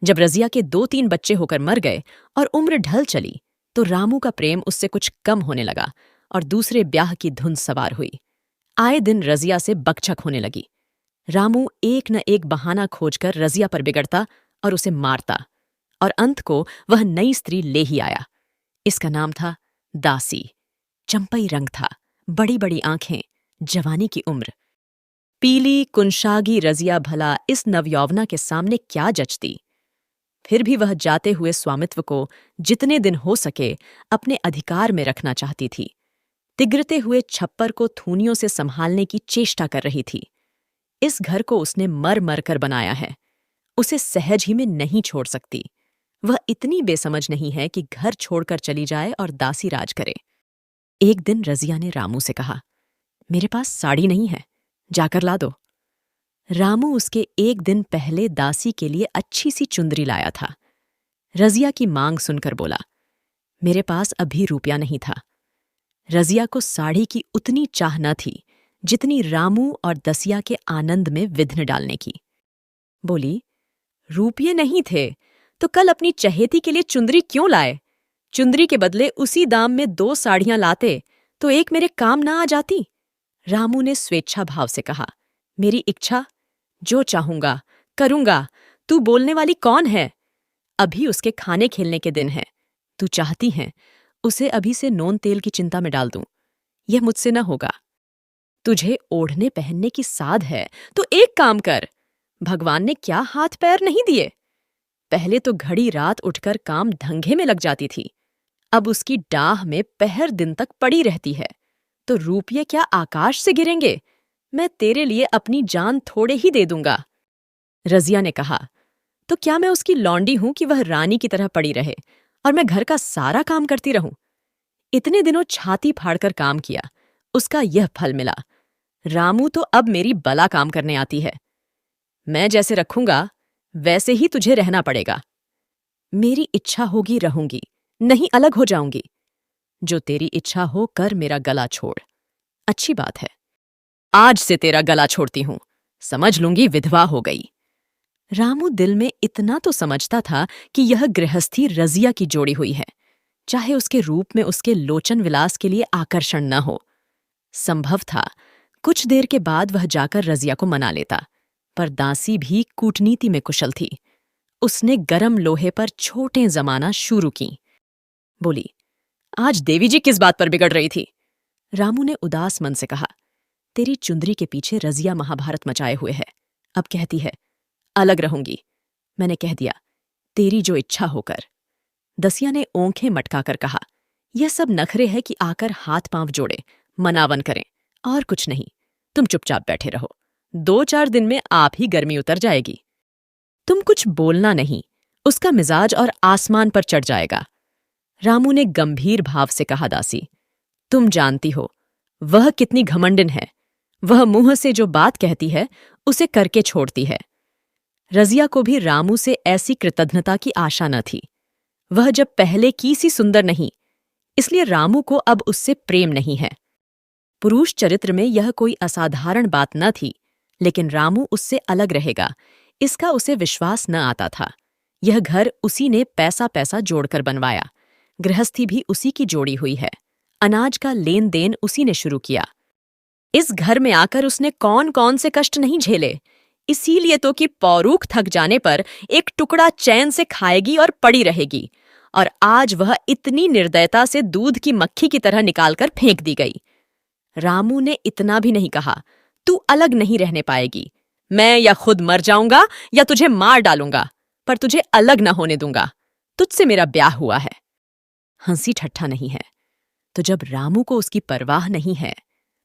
जब रजिया के 2-3 बच्चे होकर मर गए और उम्र ढल चली, तो रामू का प्रेम उससे कुछ कम होने लगा और दूसरे ब्याह की धुन सवार हुई। आए दिन रजिया से बकझक होने लगी। रामू एक न एक बहाना खोजकर रजिया पर बिगड़ता और उसे मारता, और अंत को वह नई स्त्री ले ही आया। इसका नाम था दासी। चंपई रंग था, बड़ी बड़ी आंखें, जवानी की उम्र। पीली कुंशागी रजिया भला इस नवयौवना के सामने क्या जचती। फिर भी वह जाते हुए स्वामित्व को जितने दिन हो सके अपने अधिकार में रखना चाहती थी। तिगरते हुए छप्पर को थूनियों से संभालने की चेष्टा कर रही थी। इस घर को उसने मर मर कर बनाया है, उसे सहज ही में नहीं छोड़ सकती। वह इतनी बेसमझ नहीं है कि घर छोड़कर चली जाए और दासी राज करे। एक दिन रजिया ने रामू से कहा, मेरे पास साड़ी नहीं है, जाकर ला दो। रामू उसके एक दिन पहले दासी के लिए अच्छी सी चुंदरी लाया था। रजिया की मांग सुनकर बोला, मेरे पास अभी रुपया नहीं था। रजिया को साड़ी की उतनी चाह न थी जितनी रामू और दसिया के आनंद में विघ्न डालने की। बोली, रुपये नहीं थे तो कल अपनी चहेती के लिए चुंदरी क्यों लाए? चुंदरी के बदले उसी दाम में 2 साड़ियां लाते तो एक मेरे काम ना आ जाती। रामू ने स्वेच्छा भाव से कहा, मेरी इच्छा, जो चाहूंगा करूंगा। तू बोलने वाली कौन है? अभी उसके खाने खेलने के दिन हैं। तू चाहती है उसे अभी से नोन तेल की चिंता में डाल दूं? यह मुझसे न होगा। तुझे ओढ़ने पहनने की साध है तो एक काम कर, भगवान ने क्या हाथ पैर नहीं दिए? पहले तो घड़ी रात उठकर काम धंधे में लग जाती थी, अब उसकी डाह में पहर दिन तक पड़ी रहती है। तो रुपये क्या आकाश से गिरेंगे? मैं तेरे लिए अपनी जान थोड़े ही दे दूंगा। रजिया ने कहा, तो क्या मैं उसकी लौंडी हूं कि वह रानी की तरह पड़ी रहे और मैं घर का सारा काम करती रहूं? इतने दिनों छाती फाड़कर काम किया, उसका यह फल मिला। रामू तो अब मेरी बला काम करने आती है। मैं जैसे रखूंगा वैसे ही तुझे रहना पड़ेगा। मेरी इच्छा होगी रहूंगी, नहीं अलग हो जाऊंगी। जो तेरी इच्छा हो कर मेरा गला छोड़। अच्छी बात है, आज से तेरा गला छोड़ती हूं, समझ लूंगी विधवा हो गई। रामू दिल में इतना तो समझता था कि यह गृहस्थी रजिया की जोड़ी हुई है, चाहे उसके रूप में उसके लोचन विलास के लिए आकर्षण न हो। संभव था कुछ देर के बाद वह जाकर रजिया को मना लेता, पर दासी भी कूटनीति में कुशल थी। उसने गरम लोहे पर छोटे जमाना शुरू की। बोली, आज देवी जी किस बात पर बिगड़ रही थी? रामू ने उदास मन से कहा, तेरी चुंदरी के पीछे रजिया महाभारत मचाए हुए है। अब कहती है अलग रहूंगी। मैंने कह दिया, तेरी जो इच्छा होकर। दसिया ने ओंखें मटकाकर कहा, यह सब नखरे है कि आकर हाथ पांव जोड़े, मनावन करें, और कुछ नहीं। तुम चुपचाप बैठे रहो, 2-4 दिन में आप ही गर्मी उतर जाएगी। तुम कुछ बोलना नहीं, उसका मिजाज और आसमान पर चढ़ जाएगा। रामू ने गंभीर भाव से कहा, दासी, तुम जानती हो वह कितनी घमंडिन है। वह मुंह से जो बात कहती है उसे करके छोड़ती है। रजिया को भी रामू से ऐसी कृतज्ञता की आशा न थी। वह जब पहले की सी सुंदर नहीं, इसलिए रामू को अब उससे प्रेम नहीं है। पुरुष चरित्र में यह कोई असाधारण बात न थी, लेकिन रामू उससे अलग रहेगा, इसका उसे विश्वास न आता था। यह घर उसी ने पैसा पैसा जोड़कर बनवाया, गृहस्थी भी उसी की जोड़ी हुई है, अनाज का लेन देन उसी ने शुरू किया। इस घर में आकर उसने कौन कौन से कष्ट नहीं झेले, इसीलिए तो कि पौरूख थक जाने पर एक टुकड़ा चैन से खाएगी और पड़ी रहेगी, और आज वह इतनी निर्दयता से दूध की मक्खी की तरह निकालकर फेंक दी गई। रामू ने इतना भी नहीं कहा, तू अलग नहीं रहने पाएगी। मैं या खुद मर जाऊंगा या तुझे मार डालूंगा, पर तुझे अलग न होने दूंगा। तुझसे मेरा ब्याह हुआ है। हंसी ठट्ठा नहीं है, तो जब रामू को उसकी परवाह नहीं है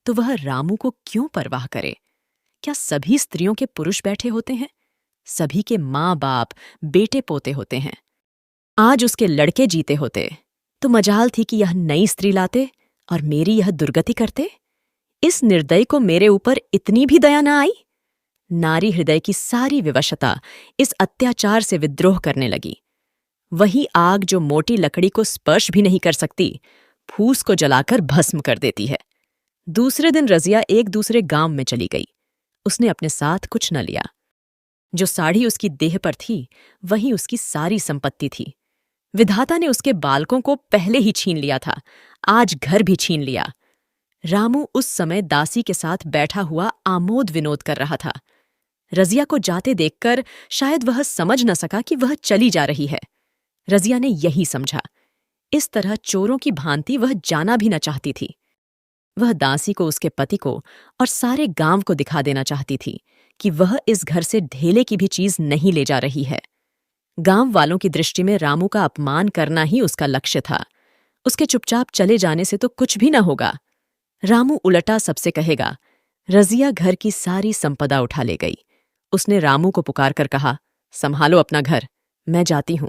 तो वह रामू को क्यों परवाह करे? क्या सभी स्त्रियों के पुरुष बैठे होते हैं? सभी के माँ बाप बेटे पोते होते हैं। आज उसके लड़के जीते होते तो मजाल थी कि यह नई स्त्री लाते और मेरी यह दुर्गति करते। इस निर्दयी को मेरे ऊपर इतनी भी दया न आई। नारी हृदय की सारी विवशता इस अत्याचार से विद्रोह करने लगी। वही आग जो मोटी लकड़ी को स्पर्श भी नहीं कर सकती, फूस को जलाकर भस्म कर देती है। दूसरे दिन रजिया एक दूसरे गांव में चली गई। उसने अपने साथ कुछ न लिया। जो साड़ी उसकी देह पर थी वही उसकी सारी संपत्ति थी। विधाता ने उसके बालकों को पहले ही छीन लिया था, आज घर भी छीन लिया। रामू उस समय दासी के साथ बैठा हुआ आमोद विनोद कर रहा था। रजिया को जाते देखकर शायद वह समझ न सका कि वह चली जा रही है। रजिया ने यही समझा। इस तरह चोरों की भांति वह जाना भी न चाहती थी। वह दासी को, उसके पति को और सारे गांव को दिखा देना चाहती थी कि वह इस घर से ढेले की भी चीज नहीं ले जा रही है। गांव वालों की दृष्टि में रामू का अपमान करना ही उसका लक्ष्य था। उसके चुपचाप चले जाने से तो कुछ भी न होगा। रामू उलटा सबसे कहेगा। रजिया घर की सारी संपदा उठा ले गई। उसने रामू को पुकार कर कहा, संभालो अपना घर, मैं जाती हूं।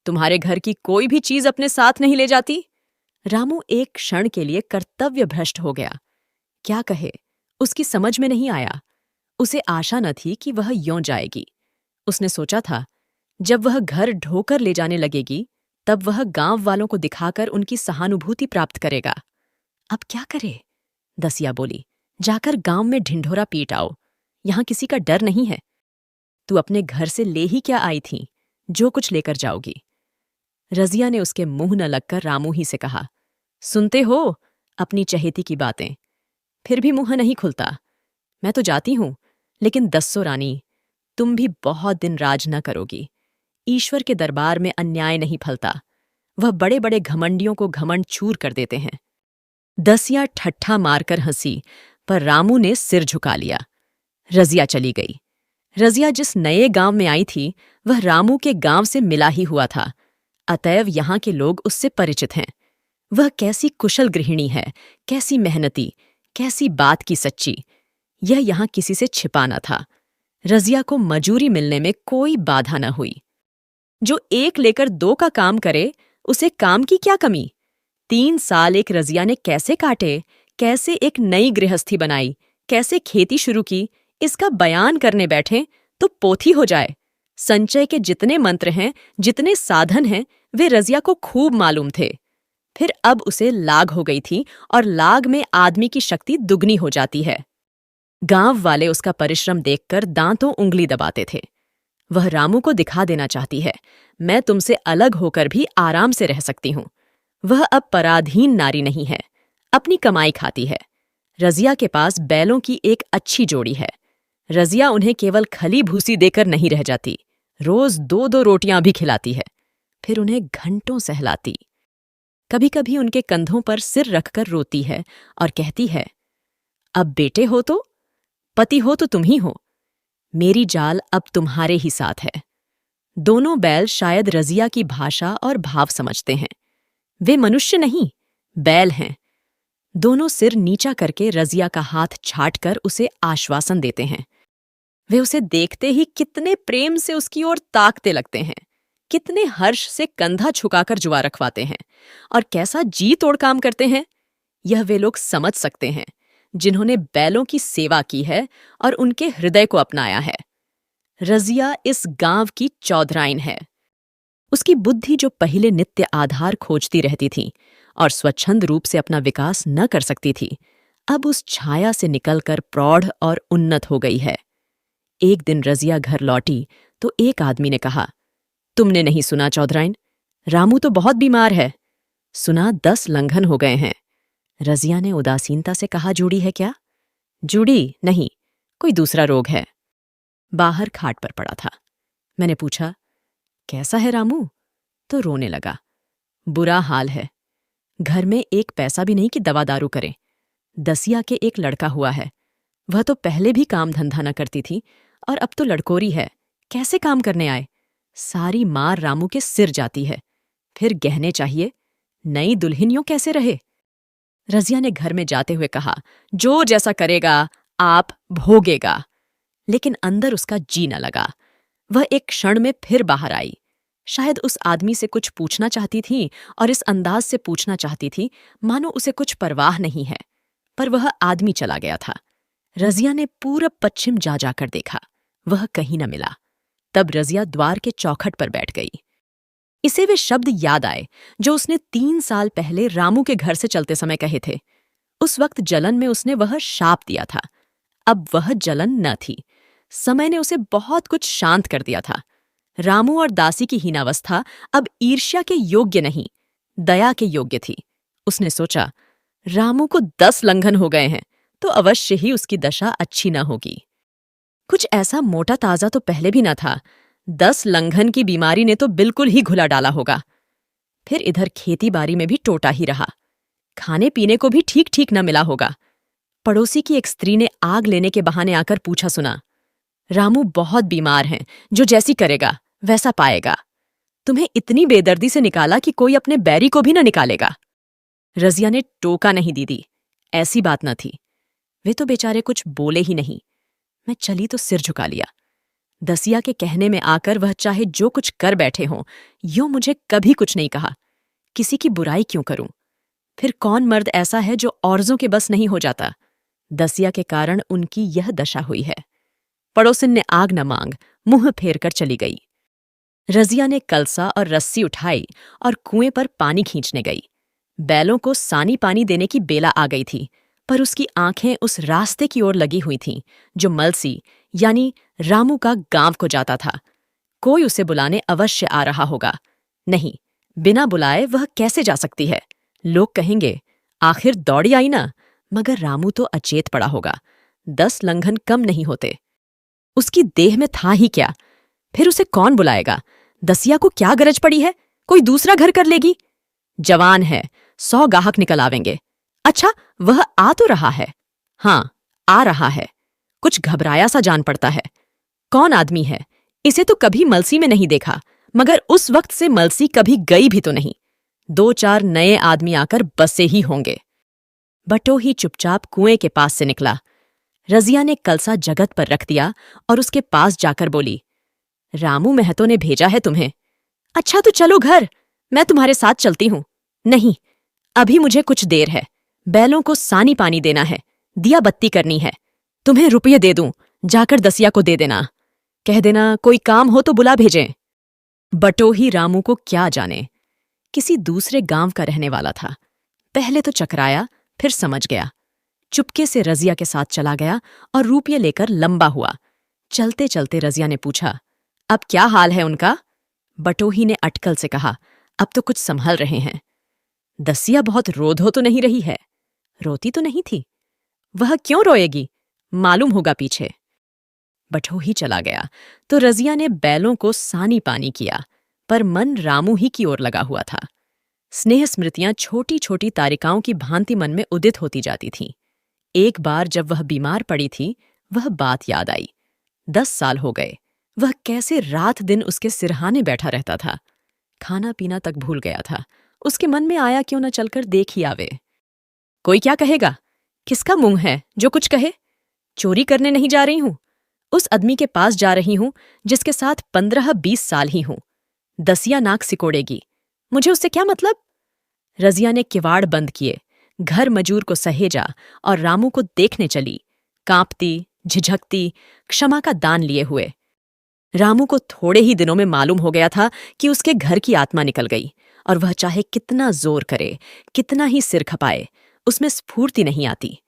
तुम्हारे घर की कोई भी चीज अपने साथ नहीं ले जाती? रामू एक क्षण के लिए कर्तव्य भ्रष्ट हो गया। क्या कहे, उसकी समझ में नहीं आया। उसे आशा न थी कि वह यों जाएगी। उसने सोचा था, जब वह घर ढोकर ले जाने लगेगी तब वह गांव वालों को दिखाकर उनकी सहानुभूति प्राप्त करेगा। अब क्या करे? दसिया बोली, जाकर गांव में ढिंढोरा पीट आओ, यहां किसी का डर नहीं है। तू अपने घर से ले ही क्या आई थी, जो कुछ लेकर जाओगी। रजिया ने उसके मुंह न लगकर रामू ही से कहा, सुनते हो अपनी चहेती की बातें, फिर भी मुंह नहीं खुलता। मैं तो जाती हूं, लेकिन दस्सो रानी, तुम भी बहुत दिन राज न करोगी। ईश्वर के दरबार में अन्याय नहीं फलता, वह बड़े बड़े घमंडियों को घमंड चूर कर देते हैं। दसिया ठट्ठा मारकर हंसी, पर रामू ने सिर झुका लिया। रजिया चली गई। रजिया जिस नए गांव में आई थी वह रामू के गांव से मिला ही हुआ था, अतएव यहां के लोग उससे परिचित हैं। वह कैसी कुशल गृहिणी है, कैसी मेहनती, कैसी बात की सच्ची, यह यहां किसी से छिपा न था। रजिया को मजूरी मिलने में कोई बाधा न हुई। जो एक लेकर दो का काम करे, उसे काम की क्या कमी? 3 साल एक रजिया ने कैसे काटे, कैसे एक नई गृहस्थी बनाई, कैसे खेती शुरू की, इसका बयान करने बैठे तो पोथी हो जाए। संचय के जितने मंत्र हैं, जितने साधन हैं, वे रजिया को खूब मालूम थे। फिर अब उसे लाग हो गई थी, और लाग में आदमी की शक्ति दुगनी हो जाती है। गांव वाले उसका परिश्रम देखकर दांतों उंगली दबाते थे। वह रामू को दिखा देना चाहती है, मैं तुमसे अलग होकर भी आराम से रह सकती हूं। वह अब पराधीन नारी नहीं है, अपनी कमाई खाती है। रजिया के पास बैलों की एक अच्छी जोड़ी है। रजिया उन्हें केवल खली भूसी देकर नहीं रह जाती, रोज 2-2 रोटियां भी खिलाती है, फिर उन्हें घंटों सहलाती। कभी कभी उनके कंधों पर सिर रखकर रोती है और कहती है, अब बेटे हो तो, पति हो तो तुम ही हो, मेरी जाल अब तुम्हारे ही साथ है। दोनों बैल शायद रजिया की भाषा और भाव समझते हैं। वे मनुष्य नहीं, बैल हैं। दोनों सिर नीचा करके रजिया का हाथ छाटकर उसे आश्वासन देते हैं। वे उसे देखते ही कितने प्रेम से उसकी ओर ताकते लगते हैं, कितने हर्ष से कंधा झुकाकर जुआ रखवाते हैं, और कैसा जी तोड़ काम करते हैं। यह वे लोग समझ सकते हैं जिन्होंने बैलों की सेवा की है और उनके हृदय को अपनाया है। रजिया इस गांव की चौधराइन है। उसकी बुद्धि जो पहले नित्य आधार खोजती रहती थी और स्वच्छंद रूप से अपना विकास न कर सकती थी, अब उस छाया से निकलकर प्रौढ़ और उन्नत हो गई है। एक दिन रजिया घर लौटी तो एक आदमी ने कहा, तुमने नहीं सुना चौधराइन, रामू तो बहुत बीमार है। सुना 10 लंघन हो गए हैं। रजिया ने उदासीनता से कहा, जूड़ी है क्या? जूड़ी नहीं, कोई दूसरा रोग है। बाहर खाट पर पड़ा था। मैंने पूछा, कैसा है रामू? तो रोने लगा। बुरा हाल है, घर में एक पैसा भी नहीं कि दवा दारू करे। दसिया के एक लड़का हुआ है, वह तो पहले भी काम धंधा न करती थी और अब तो लड़कोरी है, कैसे काम करने आए? सारी मार रामू के सिर जाती है। फिर गहने चाहिए, नई दुल्हनियों कैसे रहे? रजिया ने घर में जाते हुए कहा, जो जैसा करेगा आप भोगेगा। लेकिन अंदर उसका जी न लगा। वह एक क्षण में फिर बाहर आई। शायद उस आदमी से कुछ पूछना चाहती थी और इस अंदाज से पूछना चाहती थी मानो उसे कुछ परवाह नहीं है, पर वह आदमी चला गया था। रजिया ने पूरब पश्चिम जा जाकर देखा, वह कहीं न मिला। तब रजिया द्वार के चौखट पर बैठ गई। इसे वे शब्द याद आए जो उसने 3 साल पहले रामू के घर से चलते समय कहे थे। उस वक्त जलन में उसने वह शाप दिया था। अब वह जलन न थी, समय ने उसे बहुत कुछ शांत कर दिया था। रामू और दासी की हीनावस्था अब ईर्ष्या के योग्य नहीं, दया के योग्य थी। उसने सोचा, रामू को 10 लंघन हो गए हैं, तो अवश्य ही उसकी दशा अच्छी न होगी। कुछ ऐसा मोटा ताजा तो पहले भी न था। 10 लंघन की बीमारी ने तो बिल्कुल ही घुला डाला होगा। फिर इधर खेती बाड़ी में भी टोटा ही रहा। खाने पीने को भी ठीक ठीक न मिला होगा। पड़ोसी की एक स्त्री ने आग लेने के बहाने आकर पूछा सुना, रामू बहुत बीमार हैं, जो जैसी करेगा वैसा पाएगा। तुम्हें इतनी बेदर्दी से निकाला कि कोई अपने बैरी को भी न निकालेगा। रजिया ने टोका नहीं दीदी, ऐसी बात न थी। वे तो बेचारे कुछ बोले ही नहीं। मैं चली तो सिर झुका लिया। दसिया के कहने में आकर वह चाहे जो कुछ कर बैठे हों, यूं मुझे कभी कुछ नहीं कहा। किसी की बुराई क्यों करूं? फिर कौन मर्द ऐसा है जो औरजों के बस नहीं हो जाता? दसिया के कारण उनकी यह दशा हुई है। पड़ोसिन ने आग न मांग मुंह फेर कर चली गई। रजिया ने कलसा और रस्सी उठाई और कुएं पर पानी खींचने गई। बैलों को सानी पानी देने की बेला आ गई थी, पर उसकी आंखें उस रास्ते की ओर लगी हुई थीं जो मलसी यानी रामू का गांव को जाता था। कोई उसे बुलाने अवश्य आ रहा होगा। नहीं, बिना बुलाए वह कैसे जा सकती है? लोग कहेंगे, आखिर दौड़ी आई ना। मगर रामू तो अचेत पड़ा होगा। 10 लंघन कम नहीं होते। उसकी देह में था ही क्या? फिर उसे कौन बुलाएगा? दसिया को क्या गरज पड़ी है? कोई दूसरा घर कर लेगी। जवान है, 100 गाहक निकल आवेंगे। अच्छा, वह आ तो रहा है। हाँ, आ रहा है। कुछ घबराया सा जान पड़ता है। कौन आदमी है? इसे तो कभी मलसी में नहीं देखा, मगर उस वक्त से मलसी कभी गई भी तो नहीं। 2-4 नए आदमी आकर बसे ही होंगे। बटोही चुपचाप कुएं के पास से निकला। रजिया ने कलसा जगत पर रख दिया और उसके पास जाकर बोली, रामू महतो ने भेजा है तुम्हें। अच्छा तो चलो घर, मैं तुम्हारे साथ चलती हूं। नहीं, अभी मुझे कुछ देर है। बैलों को सानी पानी देना है, दिया बत्ती करनी है। तुम्हें रुपये दे दूं, जाकर दसिया को दे देना। कह देना कोई काम हो तो बुला भेजें। बटोही रामू को क्या जाने, किसी दूसरे गांव का रहने वाला था। पहले तो चकराया, फिर समझ गया। चुपके से रजिया के साथ चला गया और रुपये लेकर लंबा हुआ। चलते चलते रजिया ने पूछा, अब क्या हाल है उनका? बटोही ने अटकल से कहा, अब तो कुछ संभल रहे हैं। दसिया बहुत रोधो तो नहीं रही है? रोती तो नहीं थी। वह क्यों रोएगी? मालूम होगा पीछे। बटोही चला गया तो रजिया ने बैलों को सानी पानी किया, पर मन रामू ही की ओर लगा हुआ था। स्नेह स्मृतियां छोटी छोटी तारिकाओं की भांति मन में उदित होती जाती थीं। एक बार जब वह बीमार पड़ी थी, वह बात याद आई। 10 साल हो गए, वह कैसे रात दिन उसके सिरहाने बैठा रहता था। खाना पीना तक भूल गया था। उसके मन में आया क्यों न चलकर देख ही आवे। कोई क्या कहेगा? किसका मुंह है जो कुछ कहे? चोरी करने नहीं जा रही हूं, उस आदमी के पास जा रही हूं जिसके साथ 15-20 साल ही हूं। दसिया नाक सिकोड़ेगी, मुझे उससे क्या मतलब? रजिया ने किवाड़ बंद किए, घर मजूर को सहेजा और रामू को देखने चली, कांपती, झिझकती, क्षमा का दान लिए हुए। रामू को थोड़े ही दिनों में मालूम हो गया था कि उसके घर की आत्मा निकल गई, और वह चाहे कितना जोर करे, कितना ही सिर खपाए, उसमें स्फूर्ति नहीं आती।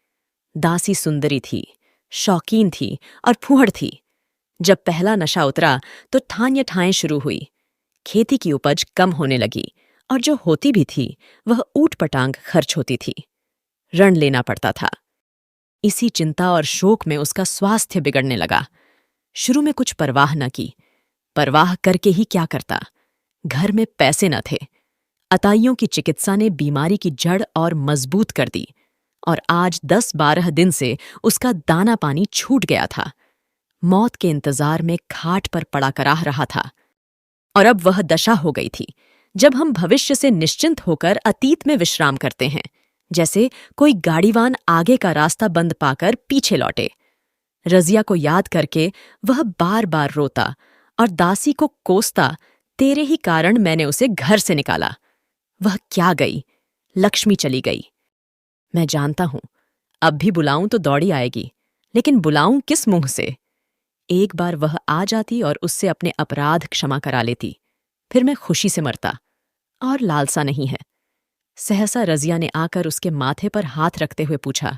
दासी सुंदरी थी, शौकीन थी और फूहड़ थी। जब पहला नशा उतरा तो ठान ठाएं शुरू हुई। खेती की उपज कम होने लगी, और जो होती भी थी वह ऊट पटांग खर्च होती थी। ऋण लेना पड़ता था। इसी चिंता और शोक में उसका स्वास्थ्य बिगड़ने लगा। शुरू में कुछ परवाह न की, परवाह करके ही क्या करता? घर में पैसे न थे। अताइयों की चिकित्सा ने बीमारी की जड़ और मजबूत कर दी, और आज 10-12 दिन से उसका दाना पानी छूट गया था। मौत के इंतजार में खाट पर पड़ा कराह रहा था। और अब वह दशा हो गई थी जब हम भविष्य से निश्चिंत होकर अतीत में विश्राम करते हैं, जैसे कोई गाड़ीवान आगे का रास्ता बंद पाकर पीछे लौटे। रजिया को याद करके वह बार बार रोता और दासी को कोसता, तेरे ही कारण मैंने उसे घर से निकाला। वह क्या गई? लक्ष्मी चली गई। मैं जानता हूं, अब भी बुलाऊं तो दौड़ी आएगी, लेकिन बुलाऊं किस मुंह से? एक बार वह आ जाती और उससे अपने अपराध क्षमा करा लेती, फिर मैं खुशी से मरता। और लालसा नहीं है। सहसा रजिया ने आकर उसके माथे पर हाथ रखते हुए पूछा,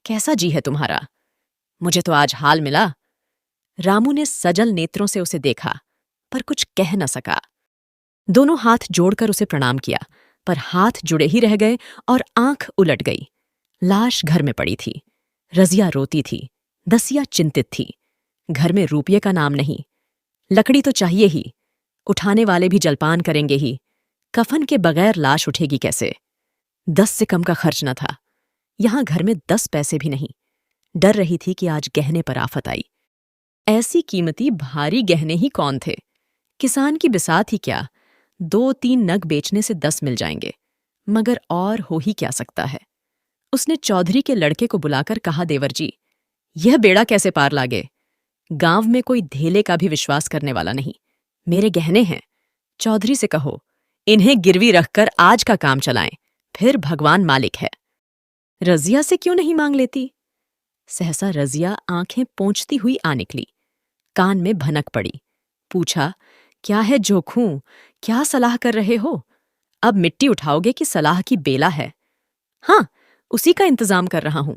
कैसा जी है तुम्हारा? मुझे तो आज हाल मिला। रामू ने सजल नेत्रों से उसे देखा, पर कुछ कह न सका। दोनों हाथ जोड़कर उसे प्रणाम किया, पर हाथ जुड़े ही रह गए और आंख उलट गई। लाश घर में पड़ी थी। रजिया रोती थी, दसिया चिंतित थी। घर में रुपये का नाम नहीं। लकड़ी तो चाहिए ही, उठाने वाले भी जलपान करेंगे ही। कफन के बगैर लाश उठेगी कैसे? 10 से कम का खर्च न था। यहां घर में 10 पैसे भी नहीं। डर रही थी कि आज गहने पर आफत आई। ऐसी कीमती भारी गहने ही कौन थे? किसान की बिसात ही क्या? 2-3 नग बेचने से 10 मिल जाएंगे, मगर और हो ही क्या सकता है? उसने चौधरी के लड़के को बुलाकर कहा, देवर जी, यह बेड़ा कैसे पार लागे? गांव में कोई धेले का भी विश्वास करने वाला नहीं। मेरे गहने हैं। चौधरी से कहो, इन्हें गिरवी रखकर आज का काम चलाएं, फिर भगवान मालिक है। रजिया से क्यों नहीं मांग लेती? सहसा रजिया आंखें पोंछती हुई आ निकली। कान में भनक पड़ी। पूछा, क्या है जोखूं? क्या सलाह कर रहे हो? अब मिट्टी उठाओगे कि सलाह की बेला है? हाँ, उसी का इंतजाम कर रहा हूं।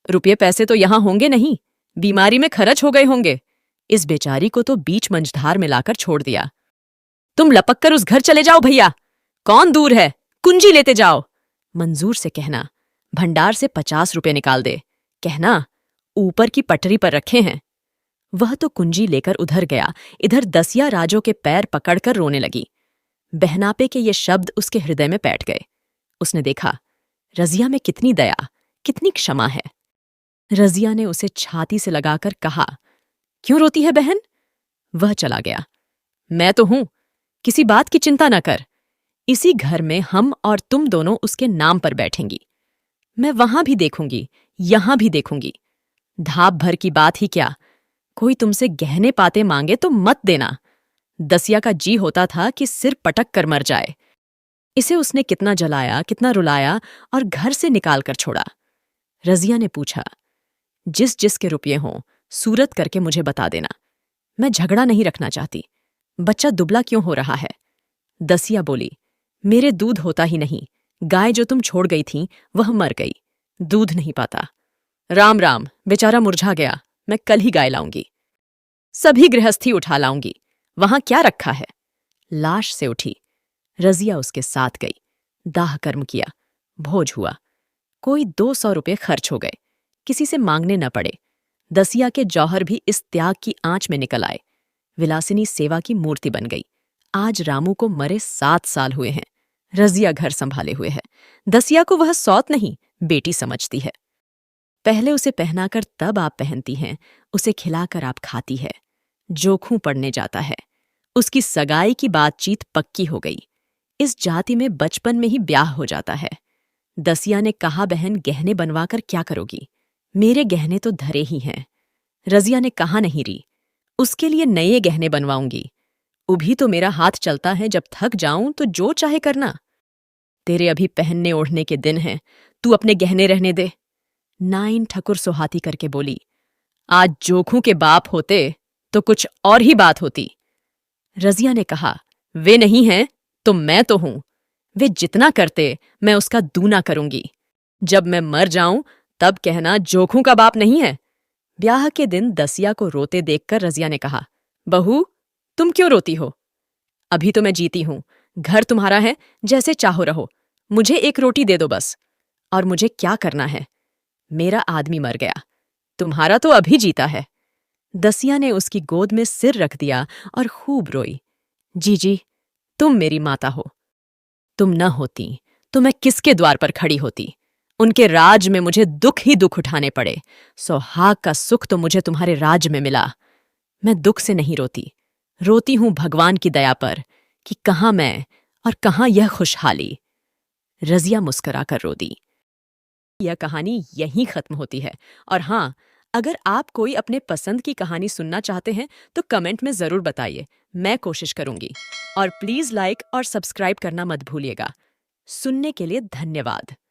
रुपये पैसे तो यहां होंगे नहीं, बीमारी में खर्च हो गए होंगे। इस बेचारी को तो बीच मंझधार में लाकर छोड़ दिया। तुम लपक कर उस घर चले जाओ भैया। कौन दूर है? कुंजी लेते जाओ। मंजूर से कहना, भंडार से 50 रुपये निकाल दे। कहना, ऊपर की पटरी पर रखे हैं। वह तो कुंजी लेकर उधर गया। इधर दसिया राजो के पैर पकड़कर रोने लगी। बहनापे के ये शब्द उसके हृदय में बैठ गए। उसने देखा, रजिया में कितनी दया, कितनी क्षमा है। रजिया ने उसे छाती से लगाकर कहा, क्यों रोती है बहन? वह चला गया। मैं तो हूं, किसी बात की चिंता न कर। इसी घर में हम और तुम दोनों उसके नाम पर बैठेंगी। मैं वहां भी देखूंगी, यहां भी देखूंगी। धाप भर की बात ही क्या, कोई तुमसे गहने पाते मांगे तो मत देना। दसिया का जी होता था कि सिर पटक कर मर जाए। इसे उसने कितना जलाया, कितना रुलाया और घर से निकाल कर छोड़ा। रजिया ने पूछा, जिस जिस के रुपये हों, सूरत करके मुझे बता देना। मैं झगड़ा नहीं रखना चाहती। बच्चा दुबला क्यों हो रहा है? दसिया बोली, मेरे दूध होता ही नहीं। गाय जो तुम छोड़ गई थी वह मर गई, दूध नहीं पाता। राम राम, बेचारा मुरझा गया। मैं कल ही गाय लाऊंगी। सभी गृहस्थी उठा लाऊंगी। वहां क्या रखा है? लाश से उठी। रजिया उसके साथ गई। दाह कर्म किया, भोज हुआ। कोई 200 रुपये खर्च हो गए। किसी से मांगने न पड़े। दसिया के जौहर भी इस त्याग की आंच में निकल आए। विलासिनी सेवा की मूर्ति बन गई। आज रामू को मरे 7 साल हुए हैं। रजिया घर संभाले हुए है। दसिया को वह सौत नहीं, बेटी समझती है। पहले उसे पहनाकर तब आप पहनती हैं, उसे खिलाकर आप खाती है। जोखूं पड़ने जाता है। उसकी सगाई की बातचीत पक्की हो गई। इस जाति में बचपन में ही ब्याह हो जाता है। दसिया ने कहा, बहन गहने बनवाकर क्या करोगी? मेरे गहने तो धरे ही हैं। रजिया ने कहा, नहीं री, उसके लिए नए गहने बनवाऊंगी। उभी तो मेरा हाथ चलता है, जब थक जाऊं तो जो चाहे करना। तेरे अभी पहनने ओढ़ने के दिन हैं, तू अपने गहने रहने दे। नाइन ठकुर सुहाती करके बोली, आज जोखूं के बाप होते तो कुछ और ही बात होती। रजिया ने कहा, वे नहीं हैं तो मैं तो हूं। वे जितना करते मैं उसका दूना करूंगी। जब मैं मर जाऊं तब कहना जोखूं का बाप नहीं है। ब्याह के दिन दसिया को रोते देखकर रजिया ने कहा, बहू, तुम क्यों रोती हो? अभी तो मैं जीती हूं। घर तुम्हारा है, जैसे चाहो रहो। मुझे एक रोटी दे दो बस। और मुझे क्या करना है? मेरा आदमी मर गया, तुम्हारा तो अभी जीता है। दसिया ने उसकी गोद में सिर रख दिया और खूब रोई। जीजी, तुम मेरी माता हो। तुम न होती तो मैं किसके द्वार पर खड़ी होती? उनके राज में मुझे दुख ही दुख उठाने पड़े। सौहाग का सुख तो मुझे तुम्हारे राज में मिला। मैं दुख से नहीं रोती, रोती हूं भगवान की दया पर कि कहाँ मैं और कहाँ यह खुशहाली। रजिया मुस्कुराकर रो दी। यह कहानी यहीं खत्म होती है। और हाँ, अगर आप कोई अपने पसंद की कहानी सुनना चाहते हैं तो कमेंट में ज़रूर बताइए, मैं कोशिश करूंगी। और प्लीज़ लाइक और सब्सक्राइब करना मत भूलिएगा। सुनने के लिए धन्यवाद।